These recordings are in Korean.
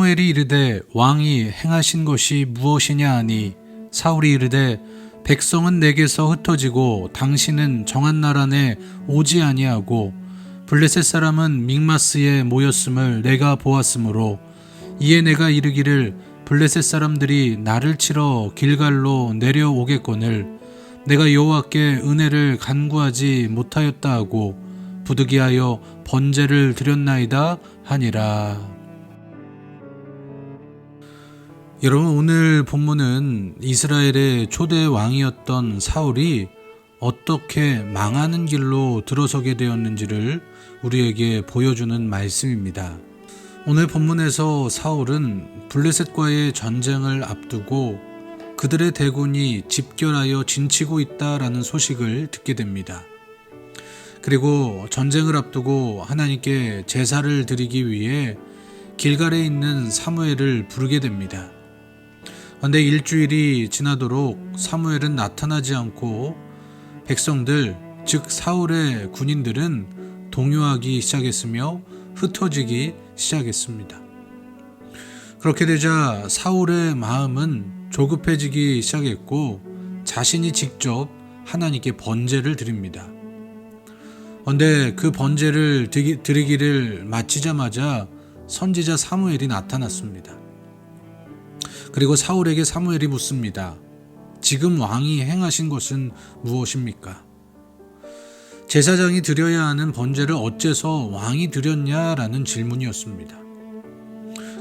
사무엘이 이르되 왕이 행하신 것이 무엇이냐 하니 사울이 이르되 백성은 내게서 흩어지고 당신은 정한 날 안에 오지 아니하고 블레셋 사람은 믹마스에 모였음을 내가 보았으므로 이에 내가 이르기를 블레셋 사람들이 나를 치러 길갈로 내려오겠거늘 내가 여호와께 은혜를 간구하지 못하였다 하고 부득이하여 번제를 드렸나이다 하니라. 여러분, 오늘 본문은 이스라엘의 초대 왕이었던 사울이 어떻게 망하는 길로 들어서게 되었는지를 우리에게 보여주는 말씀입니다. 오늘 본문에서 사울은 블레셋과의 전쟁을 앞두고 그들의 대군이 집결하여 진치고 있다라는 소식을 듣게 됩니다. 그리고 전쟁을 앞두고 하나님께 제사를 드리기 위해 길갈에 있는 사무엘을 부르게 됩니다. 그런데 일주일이 지나도록 사무엘은 나타나지 않고 백성들, 즉 사울의 군인들은 동요하기 시작했으며 흩어지기 시작했습니다. 그렇게 되자 사울의 마음은 조급해지기 시작했고 자신이 직접 하나님께 번제를 드립니다. 그런데 그 번제를 드리기를 마치자마자 선지자 사무엘이 나타났습니다. 그리고 사울에게 사무엘이 묻습니다. 지금 왕이 행하신 것은 무엇입니까? 제사장이 드려야 하는 번제를 어째서 왕이 드렸냐라는 질문이었습니다.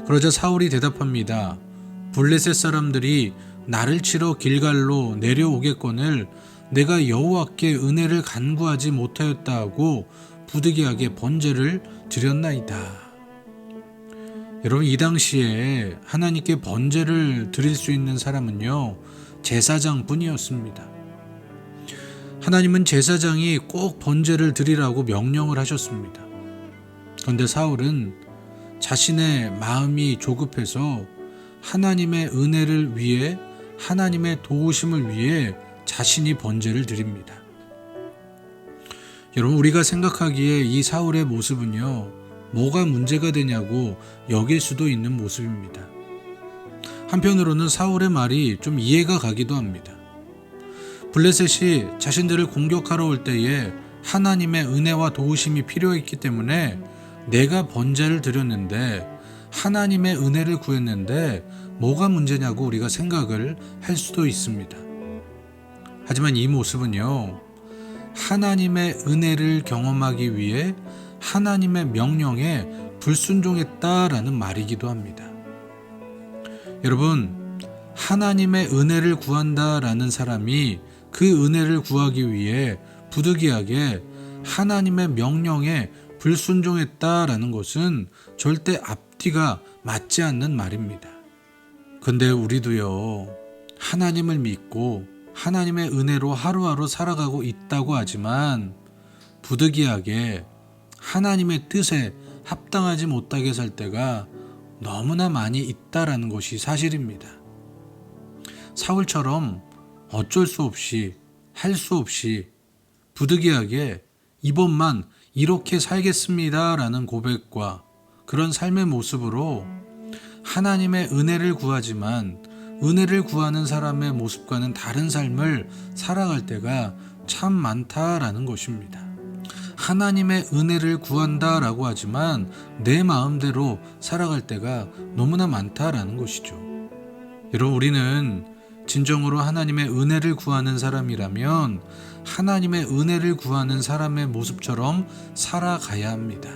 그러자 사울이 대답합니다. 블레셋 사람들이 나를 치러 길갈로 내려오겠거늘 내가 여호와께 은혜를 간구하지 못하였다 하고 부득이하게 번제를 드렸나이다. 여러분, 이 당시에 하나님께 번제를 드릴 수 있는 사람은요, 제사장뿐이었습니다. 하나님은 제사장이 꼭 번제를 드리라고 명령을 하셨습니다. 그런데 사울은 자신의 마음이 조급해서 하나님의 은혜를 위해, 하나님의 도우심을 위해 자신이 번제를 드립니다. 여러분, 우리가 생각하기에 이 사울의 모습은요, 뭐가 문제가 되냐고 여길 수도 있는 모습입니다. 한편으로는 사울의 말이 좀 이해가 가기도 합니다. 블레셋이 자신들을 공격하러 올 때에 하나님의 은혜와 도우심이 필요했기 때문에 내가 번제를 드렸는데, 하나님의 은혜를 구했는데 뭐가 문제냐고 우리가 생각을 할 수도 있습니다. 하지만 이 모습은요, 하나님의 은혜를 경험하기 위해 하나님의 명령에 불순종했다라는 말이기도 합니다. 여러분, 하나님의 은혜를 구한다라는 사람이 그 은혜를 구하기 위해 부득이하게 하나님의 명령에 불순종했다라는 것은 절대 앞뒤가 맞지 않는 말입니다. 근데 우리도요, 하나님을 믿고 하나님의 은혜로 하루하루 살아가고 있다고 하지만 부득이하게 하나님의 뜻에 합당하지 못하게 살 때가 너무나 많이 있다라는 것이 사실입니다. 사울처럼 어쩔 수 없이, 할 수 없이 부득이하게 이번만 이렇게 살겠습니다라는 고백과 그런 삶의 모습으로 하나님의 은혜를 구하지만 은혜를 구하는 사람의 모습과는 다른 삶을 살아갈 때가 참 많다라는 것입니다. 하나님의 은혜를 구한다라고 하지만 내 마음대로 살아갈 때가 너무나 많다라는 것이죠. 여러분, 우리는 진정으로 하나님의 은혜를 구하는 사람이라면 하나님의 은혜를 구하는 사람의 모습처럼 살아가야 합니다.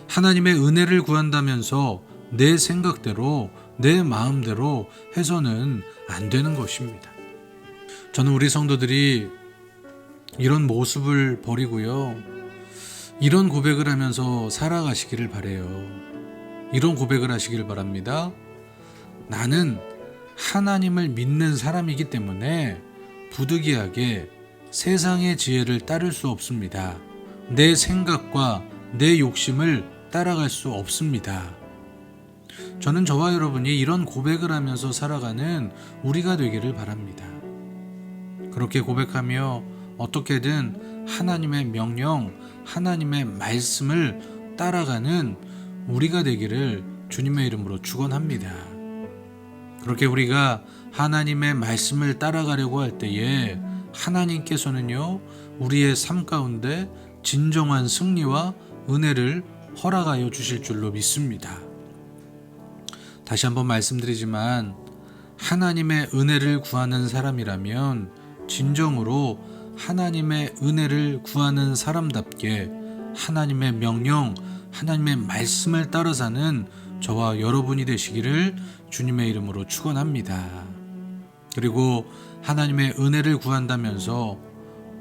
하나님의 은혜를 구한다면서 내 생각대로, 내 마음대로 해서는 안 되는 것입니다. 저는 우리 성도들이 이런 모습을 버리고요, 이런 고백을 하면서 살아가시기를 바라요. 이런 고백을 하시길 바랍니다. 나는 하나님을 믿는 사람이기 때문에 부득이하게 세상의 지혜를 따를 수 없습니다. 내 생각과 내 욕심을 따라갈 수 없습니다. 저는 저와 여러분이 이런 고백을 하면서 살아가는 우리가 되기를 바랍니다. 그렇게 고백하며 어떻게든 하나님의 명령, 하나님의 말씀을 따라가는 우리가 되기를 주님의 이름으로 축원합니다. 그렇게 우리가 하나님의 말씀을 따라가려고 할 때에 하나님께서는요, 우리의 삶 가운데 진정한 승리와 은혜를 허락하여 주실 줄로 믿습니다. 다시 한번 말씀드리지만 하나님의 은혜를 구하는 사람이라면 진정으로 하나님의 은혜를 구하는 사람답게 하나님의 명령, 하나님의 말씀을 따라 사는 저와 여러분이 되시기를 주님의 이름으로 축원합니다. 그리고 하나님의 은혜를 구한다면서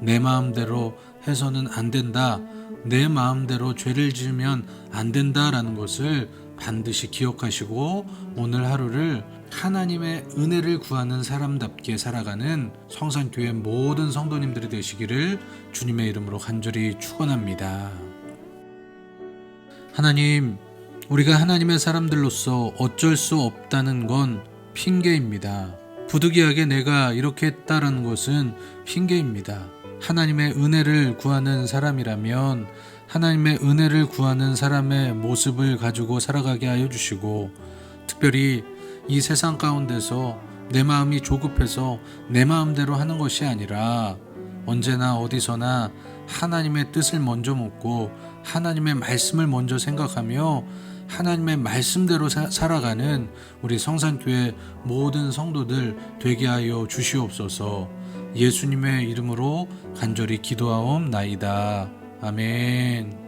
내 마음대로 해서는 안 된다, 내 마음대로 죄를 지으면 안 된다라는 것을 반드시 기억하시고 오늘 하루를 하나님의 은혜를 구하는 사람답게 살아가는 성산교회 모든 성도님들이 되시기를 주님의 이름으로 간절히 축원합니다. 하나님, 우리가 하나님의 사람들로서 어쩔 수 없다는 건 핑계입니다. 부득이하게 내가 이렇게 했다라는 것은 핑계입니다. 하나님의 은혜를 구하는 사람이라면 하나님의 은혜를 구하는 사람의 모습을 가지고 살아가게 하여 주시고, 특별히 이 세상 가운데서 내 마음이 조급해서 내 마음대로 하는 것이 아니라 언제나 어디서나 하나님의 뜻을 먼저 묻고 하나님의 말씀을 먼저 생각하며 하나님의 말씀대로 살아가는 우리 성산교회 모든 성도들 되게 하여 주시옵소서. 예수님의 이름으로 간절히 기도하옵나이다. 아멘.